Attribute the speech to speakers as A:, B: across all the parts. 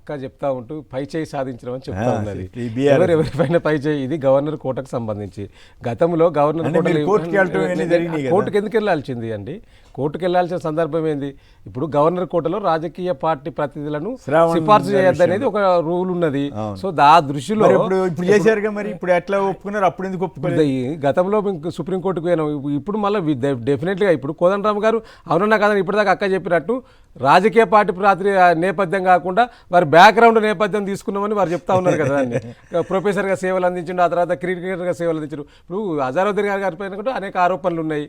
A: అక్క చెప్తా ఉంటూ పై చేయి సాధించడం అని చెప్తా ఉన్నది. ఎవరిపైన పై చేయి? ఇది గవర్నర్ కోటకు సంబంధించి. గతంలో గవర్నర్ కోర్టుకు ఎందుకు వెళ్ళాల్సింది అండి? కోర్టుకు వెళ్లాల్సిన సందర్భం ఏంది? ఇప్పుడు గవర్నర్ కోటలో రాజకీయ పార్టీ ప్రతినిధులను సిఫార్సు చేయొద్దు అనేది ఒక రూల్ ఉన్నది. సో ఆ దృష్టిలో
B: ఇప్పుడు చేశారుగా, మరి ఇప్పుడు ఎట్లా ఒప్పుకున్నారు? అప్పుడు ఎందుకు ఒప్పుకోలేదు?
A: గతంలో సుప్రీంకోర్టుకు పోయినాం, ఇప్పుడు మళ్ళీ డెఫినెట్గా ఇప్పుడు కోదండరామ్ గారు అవునన్నా కాదని ఇప్పటిదాకా అక్క చెప్పినట్టు రాజకీయ పార్టీ నేపథ్యం కాకుండా వారి బ్యాక్గ్రౌండ్ నేపథ్యం తీసుకున్నామని వారు చెప్తా ఉన్నారు కదా. ప్రొఫెసర్గా సేవలు అందించిండు, ఆ తర్వాత క్రికెటర్గా సేవలు అందించారు. ఇప్పుడు అజారుద్దీన్ గారి పైన కూడా అనేక ఆరోపణలు ఉన్నాయి.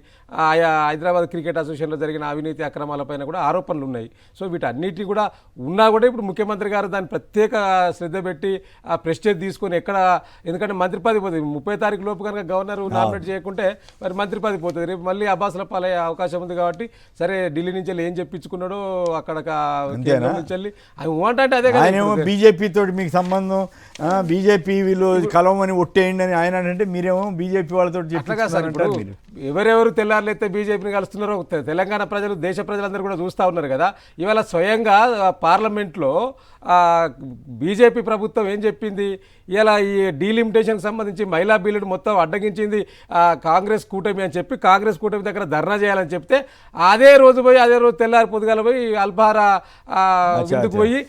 A: ఆయా హైదరాబాద్ క్రికెట్ అసోసియేషన్లో జరిగిన అవినీతి అక్రమాలపైన కూడా ఆరోపణలు ఉన్నాయి. సో వీటన్నిటి కూడా ఉన్నా కూడా ఇప్పుడు ముఖ్యమంత్రి గారు దాన్ని ప్రత్యేక శ్రద్ధ పెట్టి ఆ ప్రెస్టేజ్ తీసుకొని ఎక్కడ, ఎందుకంటే మంత్రి పదవి పోతుంది 30 తారీఖు లోపు కనుక గవర్నర్ నామినేట్ చేయకుంటే మరి మంత్రి పదవి పోతుంది. రేపు మళ్ళీ అబ్బాసుల పాలయ్యే అవకాశం ఉంది. కాబట్టి సరే ఢిల్లీ నుంచి ఏం చెప్పించుకున్నాడో అక్కడ
B: బీజేపీ తోటి మీకు సంబంధం, బీజేపీ వీళ్ళు కలవమని ఒట్టేయండి అని ఆయన అంటే మీరేమో బీజేపీ వాళ్ళతో చెప్తారు.
A: ఎవరెవరు తెల్లారులైతే బీజేపీని కలుస్తున్నారో తెలంగాణ ప్రజలు, దేశ ప్రజలందరూ కూడా చూస్తూ ఉన్నారు కదా. ఇవాళ స్వయంగా పార్లమెంట్లో బీజేపీ ప్రభుత్వం ఏం చెప్పింది? ఇలా ఈ డీలిమిటేషన్కి సంబంధించి మహిళా బిల్లును మొత్తం అడ్డగించింది కాంగ్రెస్ కూటమి అని చెప్పి కాంగ్రెస్ కూటమి దగ్గర ధర్నా చేయాలని చెప్తే అదే రోజు తెల్లారి పొద్దుగాల పోయి అల్పాహార విందుకు పోయి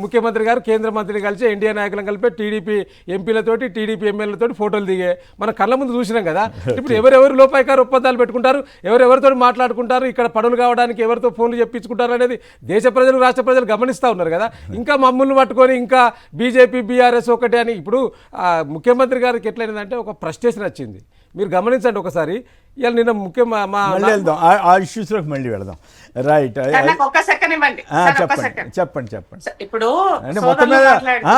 A: ముఖ్యమంత్రి గారు కేంద్ర మంత్రిని కలిసి ఎన్డీఏ నాయకులను కలిపి టీడీపీ ఎంపీలతోటి టీడీపీ ఎమ్మెల్యేలతోటి ఫోటోలు దిగే మన కళ్ళ ముందు చూసినాం కదా. ఇప్పుడు ఎవరెవరు లోపాయికారు ఒప్పందాలు పెట్టుకుంటారు, ఎవరెవరితో మాట్లాడుకుంటారు, ఇక్కడ పనులు కావడానికి ఎవరితో ఫోన్లు చెప్పించుకుంటారు అనేది దేశ ప్రజలు, రాష్ట్ర ప్రజలు గమనిస్తూ ఉన్నారు కదా. ఇంకా మమ్మల్ని పట్టుకొని ఇంకా బీజేపీ బీఆర్ఎస్ ఒకటే అని ఇప్పుడు ముఖ్యమంత్రి గారికి ఎట్లయిందంటే ఒక ఫ్రస్ట్రేషన్ వచ్చింది. మీరు గమనించండి ఒకసారి. ఇవాళ నిన్న
B: వెళదాం. రైట్, చెప్పండి.
C: ఇప్పుడు
B: మొత్తం మీద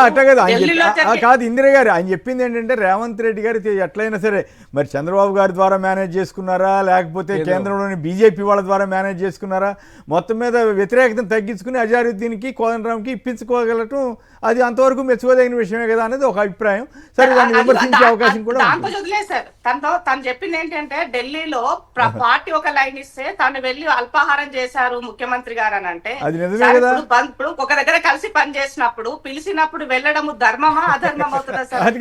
B: అట్లా కాదు ఇందిరా గారు ఆయన చెప్పింది ఏంటంటే రేవంత్ రెడ్డి గారు ఎట్లయినా సరే మరి చంద్రబాబు గారి ద్వారా మేనేజ్ చేసుకున్నారా, లేకపోతే కేంద్రంలోని బీజేపీ వాళ్ళ ద్వారా మేనేజ్ చేసుకున్నారా, మొత్తం మీద వ్యతిరేకతను తగ్గించుకుని అజారుద్దీన్కి కోదండరామ్కి ఇప్పించుకోగలటం అది అంతవరకు మెచ్చుకోదగిన విషయమే కదా అనేది ఒక అభిప్రాయం. సరే, దాన్ని విమర్శించే అవకాశం కూడా
C: తను చెప్పింది ఏంటంటే ఢిల్లీలో పార్టీ ఒక లైన్ ఇస్తే తను వెళ్ళి అల్పాహారం చేశారు ముఖ్యమంత్రి గారు అని అంటే, ఇప్పుడు ఒక దగ్గర కలిసి పని చేసినప్పుడు పిలిచినప్పుడు వెళ్ళడం ధర్మమా అధర్మం అవుతుందా సార్?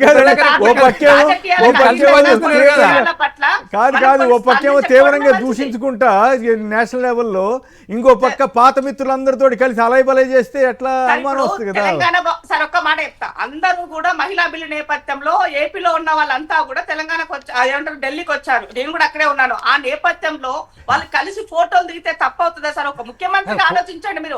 B: కాదు, ఓ పక్కేమో తీవ్రంగా దూషించుకుంటా నేషనల్ లెవెల్లో, ఇంకో పక్క పాత మిత్రులందరితో కలిసి అలైబలై చేస్తే ఎట్లా అనుమానం వస్తుంది కదా.
C: సార్ ఒక్క మాట చెప్తా, అందరూ కూడా మహిళా బిల్లు నేపథ్యంలో ఏపీలో ఉన్న వాళ్ళంతా కూడా తెలంగాణకు వచ్చారు, ఢిల్లీకి వచ్చారు, నేను కూడా అక్కడే ఉన్నాను. ఆ నేపథ్యంలో వాళ్ళు కలిసి ఫోటోలు దిగితే తప్పు అవుతుందా సార్? ఒక ముఖ్యమంత్రి ఆలోచించండి. మీరు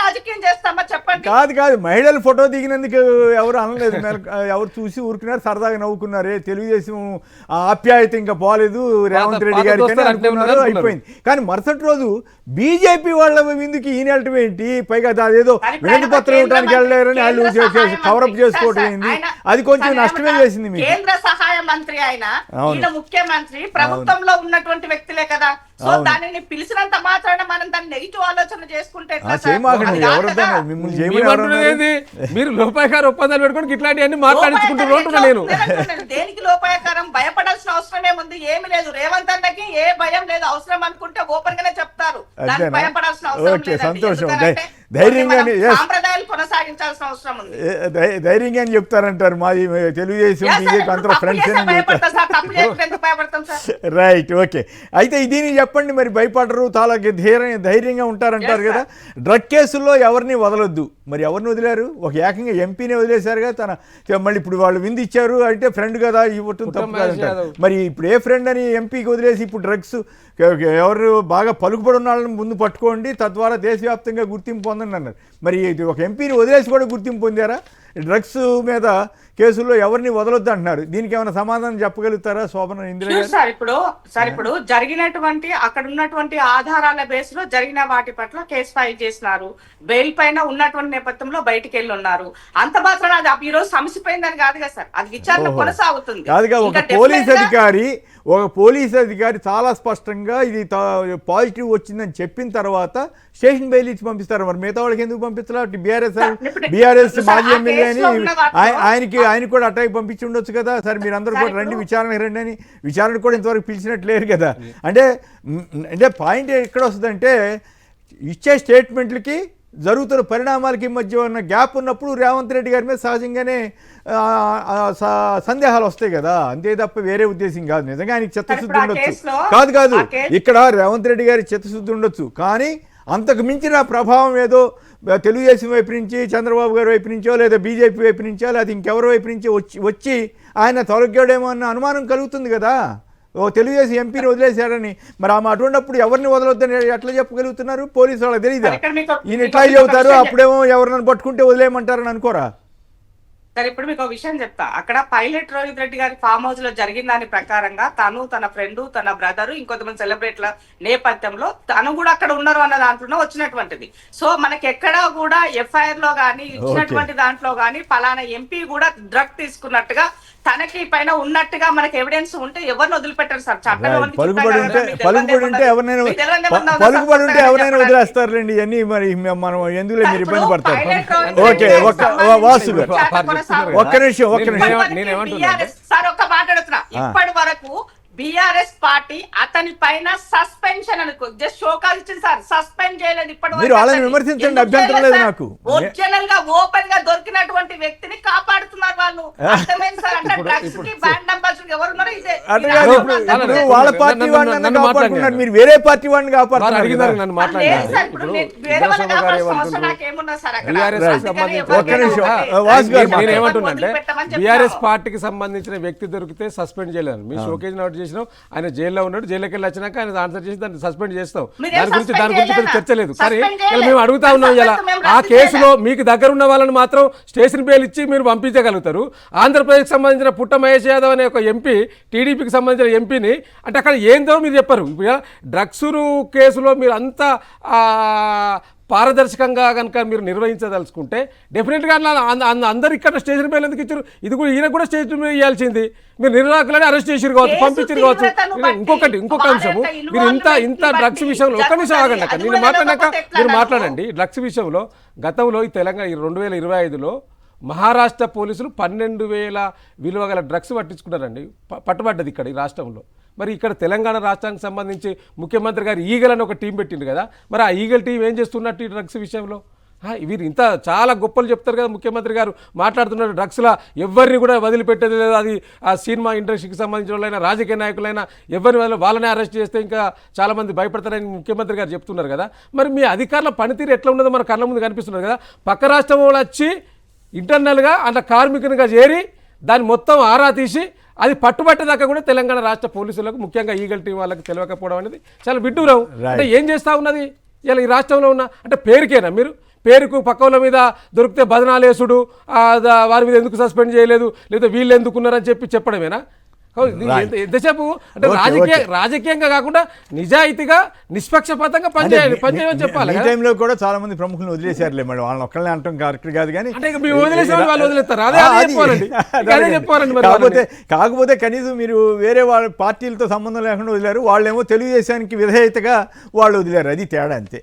C: రాజకీయం చేస్తామా చెప్పండి?
B: కాదు, మహిళలు ఫోటో దిగినందుకు ఎవరు అనలేదు, ఎవరు చూసి ఊరుకున్నారు, సరదాగా నవ్వుకున్నారే. తెలుగుదేశం ఆప్యాయత ఇంకా పోలేదు రేవంత్ రెడ్డి గారికి అనుకున్నారు, అయిపోయింది. కానీ మరుసటి రోజు బీజేపీ వాళ్ళ విందుకి ఈయన వెళ్ళటం ఏంటి? పైగా అదేదో వినతి పత్రం ఇవ్వడానికి వెళ్ళారని వాళ్ళు కవరప్ చేసుకోవటం ఏంది? అది కొంచెం నష్టమే చేసింది.
C: కేంద్ర సహాయ మంత్రి ఆయన, ముఖ్యమంత్రి ప్రభుత్వంలో ఉన్నటువంటి వ్యక్తులే కదా. సో దానిని పిలిచినంత మాత్రాన మనం దాన్ని నెగిటివ్ ఆలోచన చేసుకుంటే
A: మీరు లోపాయకార ఒప్పందాలు పెట్టుకొని ఇట్లాంటివన్నీ మాట్లాడించుకుంటున్నా. నేను
C: దేనికి లోపాయకారం? భయపడాల్సిన అవసరం ఏముంది? ఏమి లేదు. రేవంత్ అన్నకి ఏ భయం లేదు. అవసరం అనుకుంటే ఓపెన్ గానే చెప్తారు, దానికి భయపడాల్సిన అవసరం లేదు. సాంప్రదాయాలు కొనసాగించాల్సిన అవసరం ఉంది.
B: ధైర్యంగా అని చెప్తారంటారు. మాది తెలుగుదేశం బీజేపీ అంతా ఫ్రెండ్స్. Right, okay. అయితే దీన్ని చెప్పండి, మరి భయపడరు, చాలా ధైర్యంగా ఉంటారంటారు కదా. డ్రగ్ కేసుల్లో ఎవరిని వదలొద్దు, మరి ఎవరిని వదిలేరు? ఒక ఏకంగా ఎంపీని వదిలేశారుగా. మళ్ళీ ఇప్పుడు వాళ్ళు విందు ఇచ్చారు అంటే ఫ్రెండ్ కదా, ఇవ్వటం తప్పు కాదంటారు. మరి ఇప్పుడు ఏ ఫ్రెండ్ అని ఎంపీకి వదిలేసి ఇప్పుడు డ్రగ్స్ ఎవరు బాగా పలుకుబడి ఉన్న వాళ్ళని ముందు పట్టుకోండి, తద్వారా దేశవ్యాప్తంగా గుర్తింపు పొందండి అన్నారు. మరి ఇది ఒక ఎంపీని వదిలేసి కూడా గుర్తింపు పొందారా? డ్రగ్స్ మీద కేసుల్లో ఎవరిని వదలొద్దు అంటున్నారు. దీనికి ఏమైనా సమాధానం చెప్పగలుగుతారా శోభన ఇందిరా గారు?
C: ఇప్పుడు జరిగినటువంటి అక్కడ ఉన్నటువంటి ఆధారాల బేస్ లో జరిగిన వాటి పట్ల కేసు ఫైల్ చేసినారు. బెయిల్ పైన ఉన్నటువంటి నేపథ్యంలో బయటికి వెళ్ళి ఉన్నారు. అంత మాత్రం అది ఈ రోజు సమసిపోయిందని కాదు కదా సార్, అది విచారణ కొనసాగుతుంది.
B: కాదుగా, ఒక పోలీస్ అధికారి ఒక పోలీస్ అధికారి చాలా స్పష్టంగా ఇది పాజిటివ్ వచ్చిందని చెప్పిన తర్వాత స్టేషన్ బెయిల్ ఇచ్చి పంపిస్తారు. మరి మిగతా వాళ్ళకి ఎందుకు పంపించాలా? బీఆర్ఎస్ మాజీ ఎమ్మెల్యే అని ఆయన కూడా అట్టాకి పంపించి ఉండొచ్చు కదా. సరే మీరందరూ కూడా రండి విచారణకు రండి అని విచారణ కూడా ఇంతవరకు పిలిచినట్టు లేరు కదా. అంటే పాయింట్ ఎక్కడ వస్తుందంటే ఇచ్చే స్టేట్మెంట్లకి జరుగుతున్న పరిణామాలకి మధ్య ఉన్న గ్యాప్ ఉన్నప్పుడు రేవంత్ రెడ్డి గారి మీద సహజంగానే సందేహాలు వస్తాయి కదా, అంతే తప్ప వేరే ఉద్దేశం కాదు. నిజంగా ఆయనకి చిత్తశుద్ధి ఉండొచ్చు, కాదు ఇక్కడ రేవంత్ రెడ్డి గారి చిత్తశుద్ధి ఉండొచ్చు, కానీ అంతకు మించిన ప్రభావం ఏదో తెలుగుదేశం వైపు నుంచి, చంద్రబాబు గారి వైపు నుంచో, లేదా బీజేపీ వైపు నుంచో, లేదా ఇంకెవరి వైపు నుంచో వచ్చి ఆయన తొలగాడేమో అన్న అనుమానం కలుగుతుంది కదా. తెలుగుదేశం ఎంపీని వదిలేశాడని. మరి ఆమె అటువంటిప్పుడు ఎవరిని వదలొద్దని ఎట్లా చెప్పగలుగుతున్నారు? పోలీసు వాళ్ళకి తెలియదా? ఈయన ఎట్లా చెబుతారు? అప్పుడేమో ఎవరినైనా పట్టుకుంటే వదిలేయమంటారని అనుకోరా?
C: సరే, ఇప్పుడు మీకు ఒక విషయం చెప్తా. అక్కడ పైలట్ రోహిత్ రెడ్డి గారి ఫామ్ హౌస్ లో జరిగిన దాని ప్రకారంగా తను, తన ఫ్రెండ్, తన బ్రదర్, ఇంకొంతమంది సెలబ్రిటీల నేపథ్యంలో తను కూడా అక్కడ ఉన్నారు అన్న దాంట్లో వచ్చినటువంటిది. సో మనకి ఎక్కడా కూడా ఎఫ్ఐఆర్ లో గానీ ఇచ్చినటువంటి దాంట్లో గానీ పలానా ఎంపీ కూడా డ్రగ్ తీసుకున్నట్టుగా తనకి పైన ఉన్నట్టుగా మనకి ఎవిడెన్స్ ఉంటే ఎవరిని వదిలిపెట్టారు సార్.
B: పలుకుబడి ఉంటే ఎవరైనా వదిలేస్తారులేండి. ఇవన్నీ మరి మనం ఎందులో మీరు ఇబ్బంది పడతారు. ఓకే, వాసు గారు ఒక్క నిమిషం.
C: సార్ ఒక్క మాట్లాడుతున్నా. ఇప్పటి వరకు బిఆర్ఎస్ పార్టీ అతని పైన సస్పెన్షన్ అనుకో జస్ట్ షోకాల్ ఇచ్చింది సార్, సస్పెండ్ చేయలేదు.
B: మీరు వాళ్ళని విమర్శించండి, అభ్యంతరం లేదు నాకు.
C: ఒరిజినల్ గా ఓపెన్ గా దొరికినటువంటి వ్యక్తిని కాపాడుతున్నారు వాళ్ళు. అర్థమైంది సార్. అంటే డ్రగ్స్ కి బ్యాండ్ అంబాసిడర్ ఎవరు ఉన్నారో ఇదే.
B: వాళ్ళ పార్టీ వాళ్ళని కాపాడుతున్నారు, మీరు వేరే పార్టీ వాళ్ళని కాపాడుతున్నారు.
A: బీఆర్ఎస్ పార్టీకి సంబంధించిన వ్యక్తి దొరికితే సస్పెండ్ చేయలేదు. మీ షోకేజ్ నోట్ చేసినాం, ఆయన జైల్లో ఉన్నాడు, జైల్లోకి వెళ్ళి వచ్చినాక ఆయన ఆన్సర్ చేసి దాన్ని సస్పెండ్ చేస్తాం. దాని గురించి చర్చ లేదు. కానీ మేము అడుగుతా ఉన్నాం, ఇలా ఆ కేసులో మీకు దగ్గర ఉన్న వాళ్ళని మాత్రం స్టేషన్ బెయిల్ ఇచ్చి మీరు పంపించగలుగుతారు. ఆంధ్రప్రదేశ్కి సంబంధించిన పుట్ట మహేష్ యాదవ్ అనే ఒక ఎంపీ, టీడీపీకి సంబంధించిన ఎంపీని, అంటే అక్కడ ఏందో మీరు చెప్పారు. డ్రగ్స్ కేసులో మీరు అంతా పారదర్శకంగా కనుక మీరు నిర్వహించదలుచుకుంటే డెఫినెట్గా అందరు ఇక్కడ స్టేషన్ బెయిల్ ఎందుకు ఇచ్చారు? ఇది కూడా ఈయన కూడా స్టేషన్ బెయిల్ ఇవ్వాల్సింది. మీరు నిర్వాహకులని అరెస్ట్ చేసిరు కావచ్చు, పంపించారు కావచ్చు. ఇంకొక అంశము, మీరు ఇంత డ్రగ్స్ విషయంలో ఒక్క నిమిషం ఆగండి అక్కడ, నేను మాట్లాడినాక మీరు మాట్లాడండి. డ్రగ్స్ విషయంలో గతంలో ఈ తెలంగాణ 2025లో మహారాష్ట్ర పోలీసులు 12,000 విలువ గల డ్రగ్స్ పట్టించుకున్నారండి, పట్టుబడ్డది ఇక్కడ ఈ రాష్ట్రంలో. మరి ఇక్కడ తెలంగాణ రాష్ట్రానికి సంబంధించి ముఖ్యమంత్రి గారు ఈగల్ అని ఒక టీం పెట్టిండు కదా, మరి ఆ ఈగల్ టీం ఏం చేస్తున్నట్టు ఈ డ్రగ్స్ విషయంలో? వీరు ఇంత చాలా గొప్పలు చెప్తారు కదా ముఖ్యమంత్రి గారు, మాట్లాడుతున్నారు డ్రగ్స్లా ఎవరిని కూడా వదిలిపెట్టేది లేదు. అది ఆ సినిమా ఇండస్ట్రీకి సంబంధించిన వాళ్ళైనా, రాజకీయ నాయకులైనా ఎవరిని వాళ్ళనే అరెస్ట్ చేస్తే ఇంకా చాలామంది భయపడతారని ముఖ్యమంత్రి గారు చెప్తున్నారు కదా. మరి మీ అధికారుల పనితీరు ఎట్లా ఉన్నదో మన కళ్ళ ముందు కనిపిస్తున్నారు కదా. పక్క రాష్ట్రం వాళ్ళు వచ్చి ఇంటర్నల్గా అట్లా కార్మికునిగా చేరి దాన్ని మొత్తం ఆరా తీసి అది పట్టుబట్టేదాకా కూడా తెలంగాణ రాష్ట్ర పోలీసులకు, ముఖ్యంగా ఈగల్ టీం వాళ్ళకి తెలియకపోవడం అనేది చాలా విడ్డూరం. అంటే ఏం చేస్తూ ఉన్నది ఇలా ఈ రాష్ట్రంలో ఉన్న? అంటే పేరుకేనా మీరు? పేరుకు పక్కల మీద దొరికితే బదనాలేసుడు, వారి మీద ఎందుకు సస్పెండ్ చేయలేదు, లేదా వీళ్ళు ఎందుకున్నారని చెప్పడమేనా? ఎంతసేపు అంటే రాజకీయంగా కాకుండా నిజాయితీగా నిష్పక్షపాతంగా పనిచేయమని చెప్పాలి.
B: ఈ టైంలో కూడా చాలా మంది ప్రముఖులను వదిలేశారులే, మరి వాళ్ళని ఒక్కళ్ళని అంటాం కరెక్ట్ కాదు. కానీ
A: వాళ్ళు వదిలేస్తారు,
B: కాకపోతే కనీసం మీరు వేరే వాళ్ళ పార్టీలతో సంబంధం లేకుండా వదిలేరు, వాళ్ళేమో తెలుగుదేశానికి విధేయతగా వాళ్ళు వదిలేరు, అది తేడా అంతే.